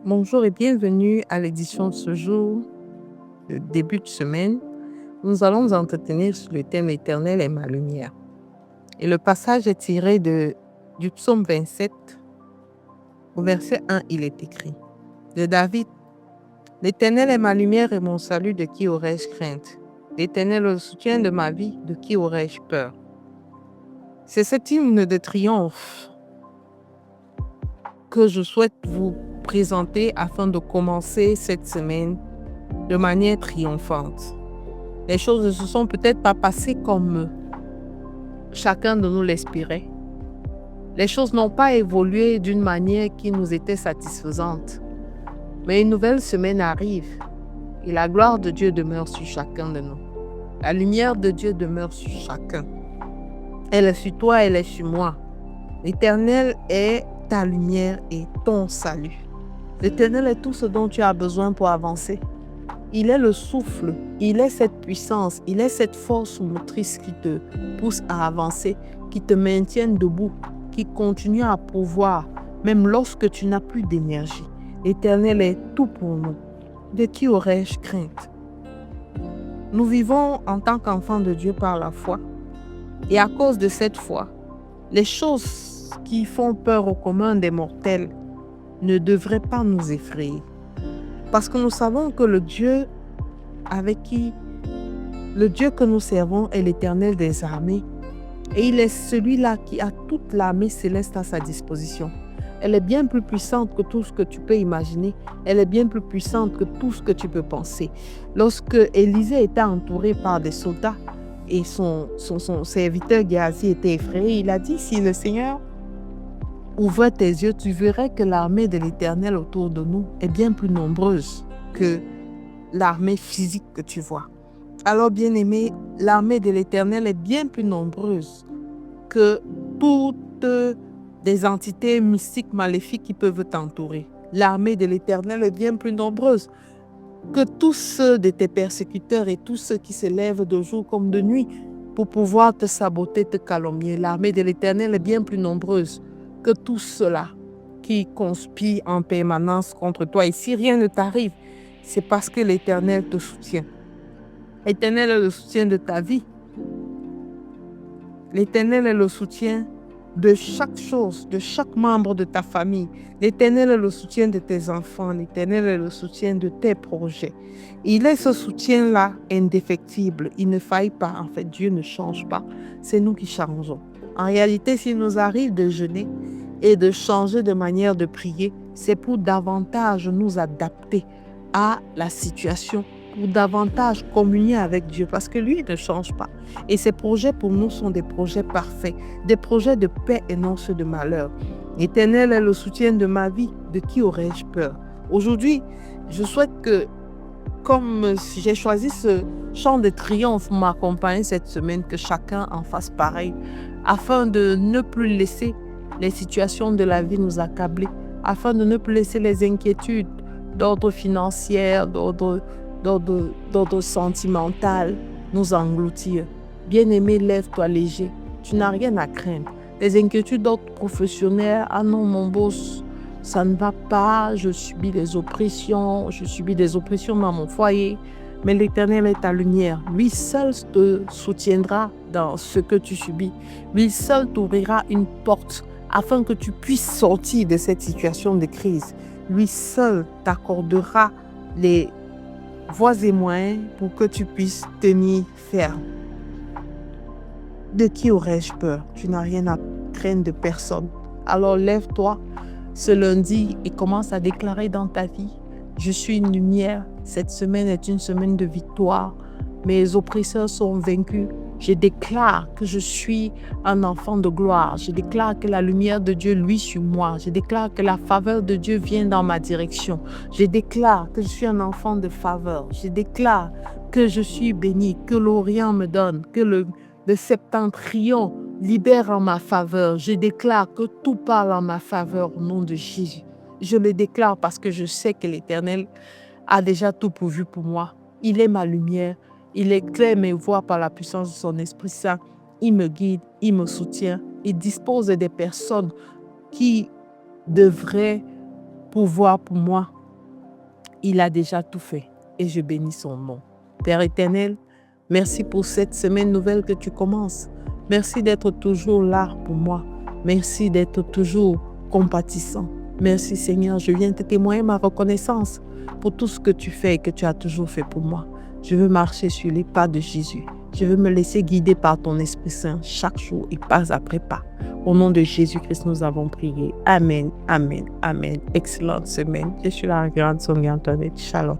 Bonjour et bienvenue à l'édition de ce jour, le début de semaine. Nous allons nous entretenir sur le thème L'Éternel est ma lumière. Et le passage est tiré du psaume 27. Au verset 1, il est écrit de David. L'Éternel est ma lumière et mon salut, de qui aurais-je crainte? L'Éternel est le soutien de ma vie, de qui aurais-je peur? C'est cet hymne de triomphe que je souhaite vous présenter afin de commencer cette semaine de manière triomphante. Les choses ne se sont peut-être pas passées comme chacun de nous l'espérait. Les choses n'ont pas évolué d'une manière qui nous était satisfaisante. Mais une nouvelle semaine arrive et la gloire de Dieu demeure sur chacun de nous. La lumière de Dieu demeure sur chacun. Elle est sur toi, elle est sur moi. L'Éternel est ta lumière et ton salut. L'Éternel est tout ce dont tu as besoin pour avancer. Il est le souffle, il est cette puissance, il est cette force motrice qui te pousse à avancer, qui te maintient debout, qui continue à pouvoir, même lorsque tu n'as plus d'énergie. L'Éternel est tout pour nous. De qui aurais-je crainte? Nous vivons en tant qu'enfants de Dieu par la foi. Et à cause de cette foi, les choses qui font peur au commun des mortels ne devraient pas nous effrayer. Parce que nous savons que le Dieu que nous servons est l'Éternel des armées. Et il est celui-là qui a toute l'armée céleste à sa disposition. Elle est bien plus puissante que tout ce que tu peux imaginer. Elle est bien plus puissante que tout ce que tu peux penser. Lorsque Élisée était entouré par des soldats et son serviteur Géasi était effrayé, il a dit, si le Seigneur ouvre tes yeux, tu verrais que l'armée de l'Éternel autour de nous est bien plus nombreuse que l'armée physique que tu vois. Alors, bien-aimé, l'armée de l'Éternel est bien plus nombreuse que toutes des entités mystiques maléfiques qui peuvent t'entourer. L'armée de l'Éternel est bien plus nombreuse que tous ceux de tes persécuteurs et tous ceux qui se lèvent de jour comme de nuit pour pouvoir te saboter, te calomnier. L'armée de l'Éternel est bien plus nombreuse que tous ceux-là qui conspirent en permanence contre toi. Et si rien ne t'arrive, c'est parce que l'Éternel te soutient. L'Éternel est le soutien de ta vie. L'Éternel est le soutien de chaque chose, de chaque membre de ta famille. L'Éternel est le soutien de tes enfants. L'Éternel est le soutien de tes projets. Il est ce soutien-là indéfectible. Il ne faille pas. En fait, Dieu ne change pas. C'est nous qui changeons. En réalité, s'il nous arrive de jeûner et de changer de manière de prier, c'est pour davantage nous adapter à la situation, pour davantage communier avec Dieu, parce que lui ne change pas. Et ses projets pour nous sont des projets parfaits, des projets de paix et non ceux de malheur. L'Éternel est le soutien de ma vie, de qui aurais-je peur? Aujourd'hui, je souhaite que, comme j'ai choisi ce chant de triomphe pour m'accompagner cette semaine, que chacun en fasse pareil, afin de ne plus laisser les situations de la vie nous accabler, afin de ne plus laisser les inquiétudes d'ordre financier, d'ordre sentimental nous engloutir. Bien-aimé, lève-toi léger. Tu n'as rien à craindre. Les inquiétudes d'ordre professionnel, ah non, mon boss, ça ne va pas, je subis des oppressions dans mon foyer. Mais l'Éternel est ta lumière. Lui seul te soutiendra dans ce que tu subis. Lui seul t'ouvrira une porte afin que tu puisses sortir de cette situation de crise. Lui seul t'accordera les voies et moyens pour que tu puisses tenir ferme. De qui aurais-je peur? Tu n'as rien à craindre de personne. Alors lève-toi ce lundi et commence à déclarer dans ta vie: je suis une lumière. Cette semaine est une semaine de victoire. Mes oppresseurs sont vaincus. Je déclare que je suis un enfant de gloire. Je déclare que la lumière de Dieu luit sur moi. Je déclare que la faveur de Dieu vient dans ma direction. Je déclare que je suis un enfant de faveur. Je déclare que je suis béni, que l'Orient me donne, que le septentrion libère en ma faveur. Je déclare que tout parle en ma faveur au nom de Jésus. Je le déclare parce que je sais que l'Éternel a déjà tout pourvu pour moi. Il est ma lumière. Il éclaire mes voies par la puissance de son Esprit Saint. Il me guide, il me soutient. Il dispose des personnes qui devraient pouvoir pour moi Il a déjà tout fait et je bénis son nom. Père éternel, merci pour cette semaine nouvelle que tu commences. Merci d'être toujours là pour moi. Merci d'être toujours compatissant. Merci Seigneur, je viens te témoigner ma reconnaissance pour tout ce que tu fais et que tu as toujours fait pour moi. Je veux marcher sur les pas de Jésus. Je veux me laisser guider par ton Esprit Saint chaque jour et pas après pas. Au nom de Jésus-Christ, nous avons prié. Amen, amen, amen. Excellente semaine. Je suis la grande Sonia Antoinette. Shalom.